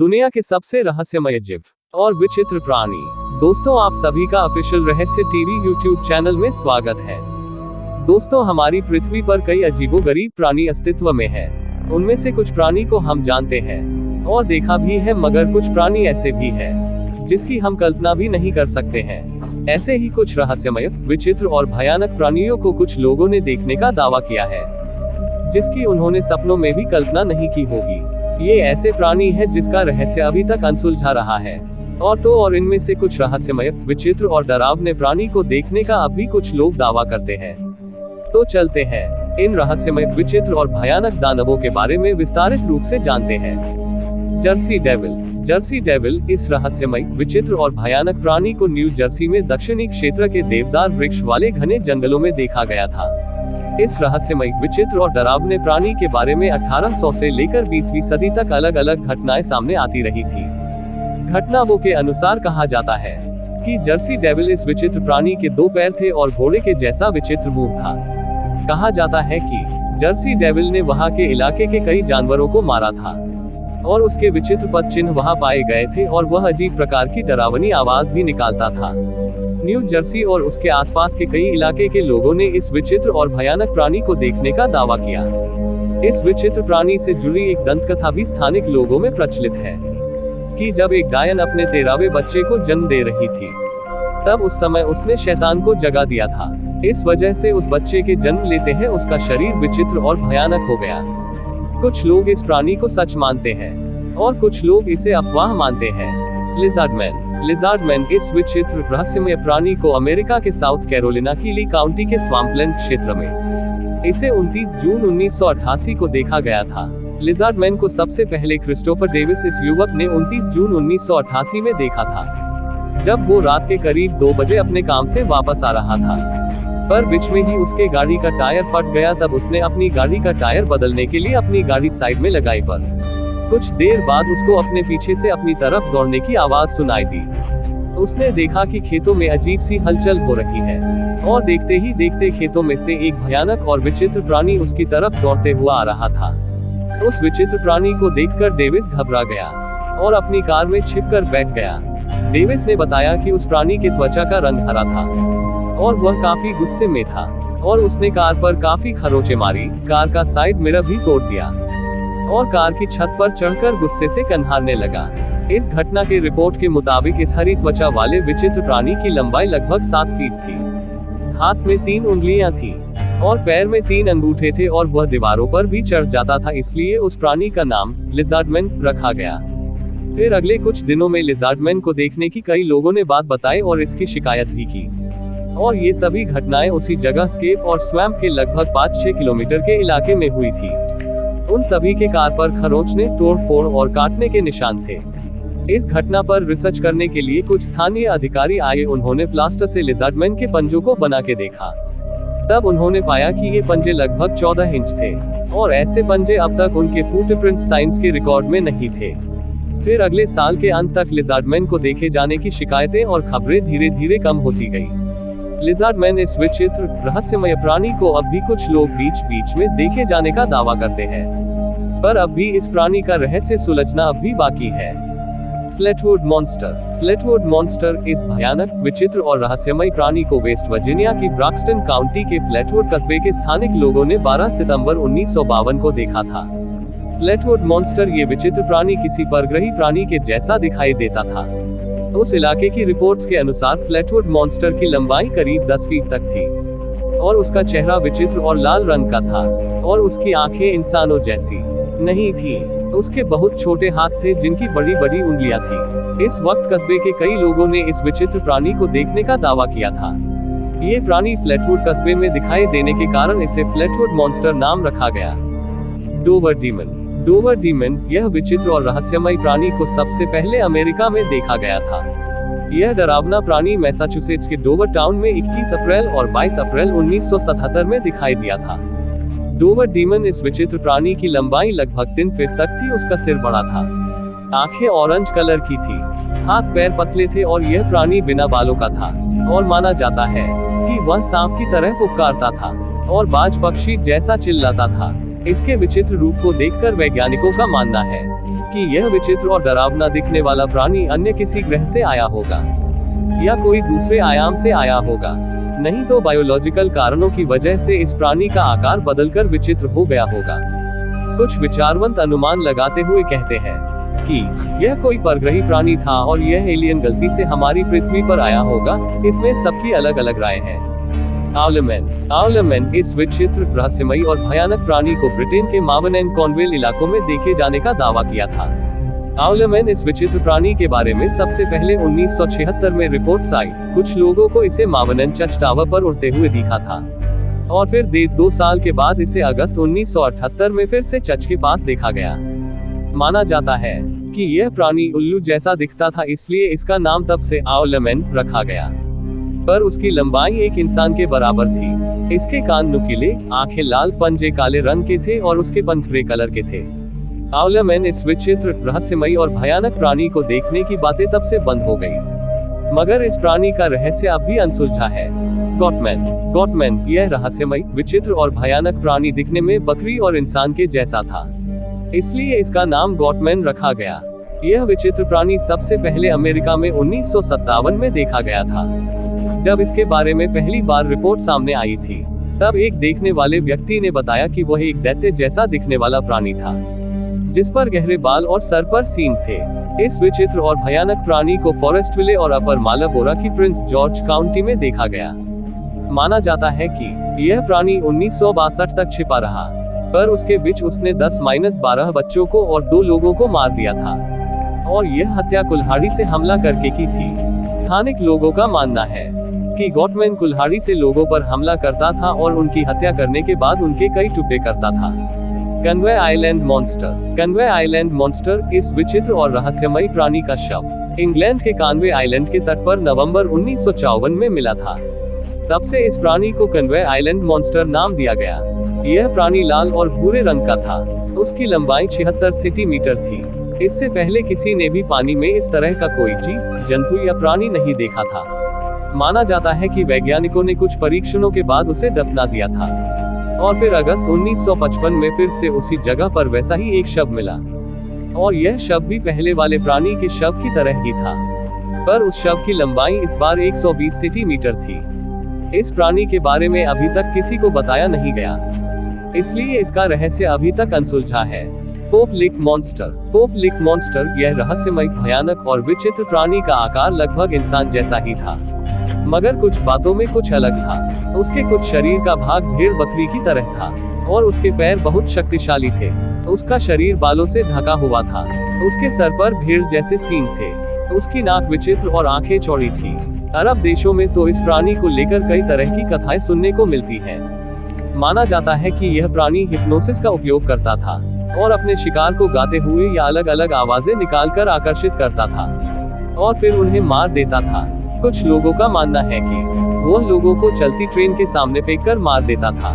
दुनिया के सबसे रहस्यमय जीव और विचित्र प्राणी। दोस्तों, आप सभी का ऑफिशियल रहस्य टीवी यूट्यूब चैनल में स्वागत है। दोस्तों, हमारी पृथ्वी पर कई अजीबोगरीब प्राणी अस्तित्व में है। उनमें से कुछ प्राणी को हम जानते हैं और देखा भी है, मगर कुछ प्राणी ऐसे भी हैं जिसकी हम कल्पना भी नहीं कर सकते हैं। ऐसे ही कुछ रहस्यमय, विचित्र और भयानक प्राणियों को कुछ लोगों ने देखने का दावा किया है, जिसकी उन्होंने सपनों में भी कल्पना नहीं की होगी। ये ऐसे प्राणी हैं जिसका रहस्य अभी तक अनसुलझा रहा है। और इनमें से कुछ रहस्यमय, विचित्र और डरावने प्राणी को देखने का अब भी कुछ लोग दावा करते हैं। तो चलते हैं इन रहस्यमय, विचित्र और भयानक दानवों के बारे में विस्तारित रूप से जानते हैं। Jersey devil. जर्सी डेविल इस रहस्यमय, विचित्र और भयानक प्राणी को न्यू जर्सी में दक्षिणी क्षेत्र के देवदार वृक्ष वाले घने जंगलों में देखा गया था। इस रहस्यमय, विचित्र और डरावने प्राणी के बारे में 1800 से लेकर 20वीं सदी तक अलग अलग घटनाएं सामने आती रही थी। घटनाओं के अनुसार कहा जाता है कि जर्सी डेविल इस विचित्र प्राणी के 2 पैर थे और घोड़े के जैसा विचित्र मुंह था। कहा जाता है कि जर्सी डेविल ने वहां के इलाके के कई जानवरों को मारा था और उसके विचित्र पद चिन्ह वहां पाए गए थे और वह अजीब प्रकार की डरावनी आवाज भी निकालता था। न्यू जर्सी और उसके आसपास के कई इलाके के लोगों ने इस विचित्र और भयानक प्राणी को देखने का दावा किया। इस विचित्र प्राणी से जुड़ी एक दंतकथा भी स्थानिक लोगों में प्रचलित है कि जब एक डायन अपने 13वें बच्चे को जन्म दे रही थी, तब उस समय उसने शैतान को जगा दिया था। इस वजह से उस बच्चे के जन्म लेते हैं उसका शरीर विचित्र और भयानक हो गया। कुछ लोग इस प्राणी को सच मानते हैं और कुछ लोग इसे अफवाह मानते हैं। लिज़ार्डमैन। लिज़ार्डमैन इस विचित्र रहस्यमय प्राणी को अमेरिका के साउथ कैरोलिना की ली काउंटी के स्वाम्पलैंड क्षेत्र में इसे 29 जून 1988 को देखा गया था। लिज़ार्डमैन को सबसे पहले क्रिस्टोफर डेविस इस युवक ने 29 जून 1988 में देखा था, जब वो रात के करीब 2 बजे अपने काम से वापस आ रहा था। पर बीच में ही उसके गाड़ी का टायर फट गया। तब उसने अपनी गाड़ी का टायर बदलने के लिए अपनी गाड़ी साइड में लगाई, पर कुछ देर बाद उसको अपने पीछे से अपनी तरफ दौड़ने की आवाज सुनाई दी। उसने देखा कि खेतों में अजीब सी हलचल हो रही है और देखते ही देखते खेतों में से एक भयानक और विचित्र प्राणी उसकी तरफ दौड़ते हुआ आ रहा था। उस विचित्र प्राणी को देखकर डेविस घबरा गया और अपनी कार में छिपकर बैठ गया। डेविस ने बताया कि उस प्राणी की त्वचा का रंग हरा था और वह काफी गुस्से में था और उसने कार पर काफी खरोंचें मारी, कार का साइड मिरर भी तोड़ दिया और कार की छत पर चढ़कर गुस्से से कन्हारने लगा। इस घटना के रिपोर्ट के मुताबिक इस हरी त्वचा वाले विचित्र प्राणी की लंबाई लगभग 7 फीट थी। हाथ में 3 उंगलियां थी और पैर में 3 अंगूठे थे और वह दीवारों पर भी चढ़ जाता था, इसलिए उस प्राणी का नाम लिज़ार्डमैन रखा गया। फिर अगले कुछ दिनों में लिज़ार्डमैन को देखने की कई लोगों ने बात बताई और इसकी शिकायत भी की, और ये सभी घटनाएं उसी जगह स्केप और स्वैम्प के लगभग 5-6 किलोमीटर के इलाके में हुई थी। उन सभी के कार पर खरोंचने, तोड़-फोड़ और काटने के निशान थे। इस घटना पर रिसर्च करने के लिए कुछ स्थानीय अधिकारी आए। उन्होंने प्लास्टर से लिज़ार्डमैन के पंजों को बना के देखा। तब उन्होंने पाया कि ये पंजे लगभग 14 इंच थे और ऐसे पंजे अब तक उनके फुटप्रिंट साइंस के रिकॉर्ड में नहीं थे। फिर अगले साल के अंत तक लिज़ार्डमैन को देखे जाने की शिकायतें और खबरें धीरे धीरे कम होती गई। लिज़ार्डमैन इस विचित्र रहस्यमय प्राणी को अब भी कुछ लोग बीच बीच में देखे जाने का दावा करते हैं, पर अब भी इस प्राणी का रहस्य सुलझना अब भी बाकी है। फ्लेटवुड मॉन्स्टर। फ्लेटवुड मॉन्स्टर इस भयानक, विचित्र और रहस्यमय प्राणी को वेस्ट वर्जीनिया की ब्रॉक्सटन काउंटी के फ्लेटवुड कस्बे के स्थानिक लोगों ने 12 सितंबर 1952 को देखा था। फ्लेटवुड मॉन्स्टर ये विचित्र प्राणी किसी परग्रही प्राणी के जैसा दिखाई देता था। उस इलाके की रिपोर्ट्स के अनुसार फ्लेटवुड मॉन्स्टर की लंबाई करीब 10 फीट तक थी और उसका चेहरा विचित्र और लाल रंग का था और उसकी आंखें इंसानों जैसी नहीं थी। उसके बहुत छोटे हाथ थे जिनकी बड़ी बड़ी उंगलियां थी। इस वक्त कस्बे के कई लोगों ने इस विचित्र प्राणी को देखने का दावा किया था। ये प्राणी फ्लेटवुड कस्बे में दिखाई देने के कारण इसे फ्लेटवुड मॉन्स्टर नाम रखा गया। Dover demon. डोवर डीमन यह विचित्र और रहस्यमय प्राणी को सबसे पहले अमेरिका में देखा गया था। यह डरावना प्राणी मैसाचुसेट्स के डोवर टाउन में 21 अप्रैल और 22 अप्रैल 1977 में दिखाई दिया था। डोवर डीमन इस विचित्र प्राणी की लंबाई लगभग 3 फीट तक थी। उसका सिर बड़ा था, आंखें ऑरेंज कलर की थी, हाथ पैर पतले थे और यह प्राणी बिना बालों का था और माना जाता है कि वह सांप की तरह फुफकारता था और बाज पक्षी जैसा चिल्लाता था। इसके विचित्र रूप को देखकर वैज्ञानिकों का मानना है कि यह विचित्र और डरावना दिखने वाला प्राणी अन्य किसी ग्रह से आया होगा या कोई दूसरे आयाम से आया होगा, नहीं तो बायोलॉजिकल कारणों की वजह से इस प्राणी का आकार बदलकर विचित्र हो गया होगा। कुछ विचारवंत अनुमान लगाते हुए कहते हैं कि यह कोई परग्रही प्राणी था और यह एलियन गलती से हमारी पृथ्वी पर आया होगा। इसमें सबकी अलग अलग राय है। आउलमैन इस विचित्र, रहस्यमयी और भयानक प्राणी को ब्रिटेन के मावन एंड कॉर्नवाल इलाकों में देखे जाने का दावा किया था। आउलमैन इस विचित्र प्राणी के बारे में सबसे पहले 1976 में रिपोर्ट्स आई। कुछ लोगों को इसे मावन एंड चर्च टावर पर उड़ते हुए दिखा था और फिर 2 साल के बाद इसे अगस्त 1978 में फिर से चर्च के पास देखा गया। माना जाता है कि यह प्राणी उल्लू जैसा दिखता था, इसलिए इसका नाम तब से आउलमैन रखा गया। पर उसकी लंबाई एक इंसान के बराबर थी। इसके कान नुकीले, आंखें लाल, पंजे काले रंग के थे और उसके पंख ग्रे कलर के थे। आउलमैन इस विचित्र, रहस्यमयी और भयानक प्राणी को देखने की बातें तब से बंद हो गई, मगर इस प्राणी का रहस्य अब भी अनसुलझा है। गॉटमैन यह रहस्यमयी, विचित्र और भयानक प्राणी दिखने में बकरी और इंसान के जैसा था, इसलिए इसका नाम गॉटमैन रखा गया। यह विचित्र प्राणी सबसे पहले अमेरिका में 1957 में देखा गया था। जब इसके बारे में पहली बार रिपोर्ट सामने आई थी, तब एक देखने वाले व्यक्ति ने बताया कि वह एक दैत्य जैसा दिखने वाला प्राणी था, जिस पर गहरे बाल और सर पर सींग थे। इस विचित्र और भयानक प्राणी को फॉरेस्टविले और अपर मालाबोरा की प्रिंस जॉर्ज काउंटी में देखा गया। माना जाता है कि यह प्राणी 1962 तक छिपा रहा, पर उसके बीच उसने 10-12 बच्चों को और 2 लोगों को मार दिया था और यह हत्या कुल्हाड़ी से हमला करके की थी। स्थानिक लोगों का मानना है कि गॉटमैन कुल्हाड़ी से लोगों पर हमला करता था और उनकी हत्या करने के बाद उनके कई टुकड़े करता था। कन्वे आइलैंड मॉन्स्टर इस विचित्र और रहस्यमयी प्राणी का शव इंग्लैंड के कन्वे आइलैंड के तट पर नवंबर 1954 में मिला था। तब से इस प्राणी को कन्वे आइलैंड मॉन्स्टर नाम दिया गया। यह प्राणी लाल और भूरे रंग का था। उसकी लंबाई 76 सेंटीमीटर थी। इससे पहले किसी ने भी पानी में इस तरह का कोई जीव, जंतु या प्राणी नहीं देखा था। माना जाता है कि वैज्ञानिकों ने कुछ परीक्षणों के बाद उसे दफना दिया था और फिर अगस्त 1955 में फिर से उसी जगह पर वैसा ही एक शव मिला और यह शव भी पहले वाले प्राणी के शव की तरह ही था, पर उस शव की लंबाई इस बार 120 सेंटीमीटर थी। इस प्राणी के बारे में अभी तक किसी को बताया नहीं गया, इसलिए इसका रहस्य अभी तक अनसुलझा है। पोप लिक मॉन्स्टर यह रहस्यमय, भयानक और विचित्र प्राणी का आकार लगभग इंसान जैसा ही था, मगर कुछ बातों में कुछ अलग था। उसके कुछ शरीर का भाग भेड़ बकरी की तरह था और उसके पैर बहुत शक्तिशाली थे। उसका शरीर बालों से ढका हुआ था। उसके सर पर भेड़ जैसे सींग थे। उसकी नाक विचित्र और आंखें चौड़ी थी। अरब देशों में तो इस प्राणी को लेकर कई तरह की कथाएं सुनने को मिलती हैं। माना जाता है कि यह प्राणी हिप्नोसिस का उपयोग करता था और अपने शिकार को गाते हुए या अलग अलग आवाजें निकालकर आकर्षित करता था और फिर उन्हें मार देता था। कुछ लोगों का मानना है कि वह लोगों को चलती ट्रेन के सामने फेंककर मार देता था।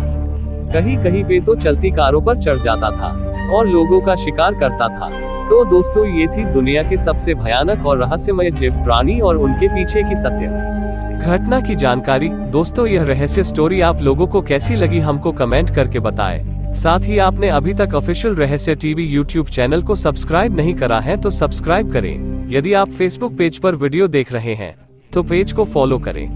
कहीं कहीं पे तो चलती कारों पर चढ़ जाता था और लोगों का शिकार करता था। तो दोस्तों, ये थी दुनिया के सबसे भयानक और रहस्यमय जीव प्राणी और उनके पीछे की सत्य घटना की जानकारी। दोस्तों, यह रहस्य स्टोरी आप लोगों को कैसी लगी हमको कमेंट करके बताएं। साथ ही आपने अभी तक ऑफिशियल रहस्य टीवी यूट्यूब चैनल को सब्सक्राइब नहीं करा है तो सब्सक्राइब करें। यदि आप फेसबुक पेज पर वीडियो देख रहे हैं तो पेज को फॉलो करें।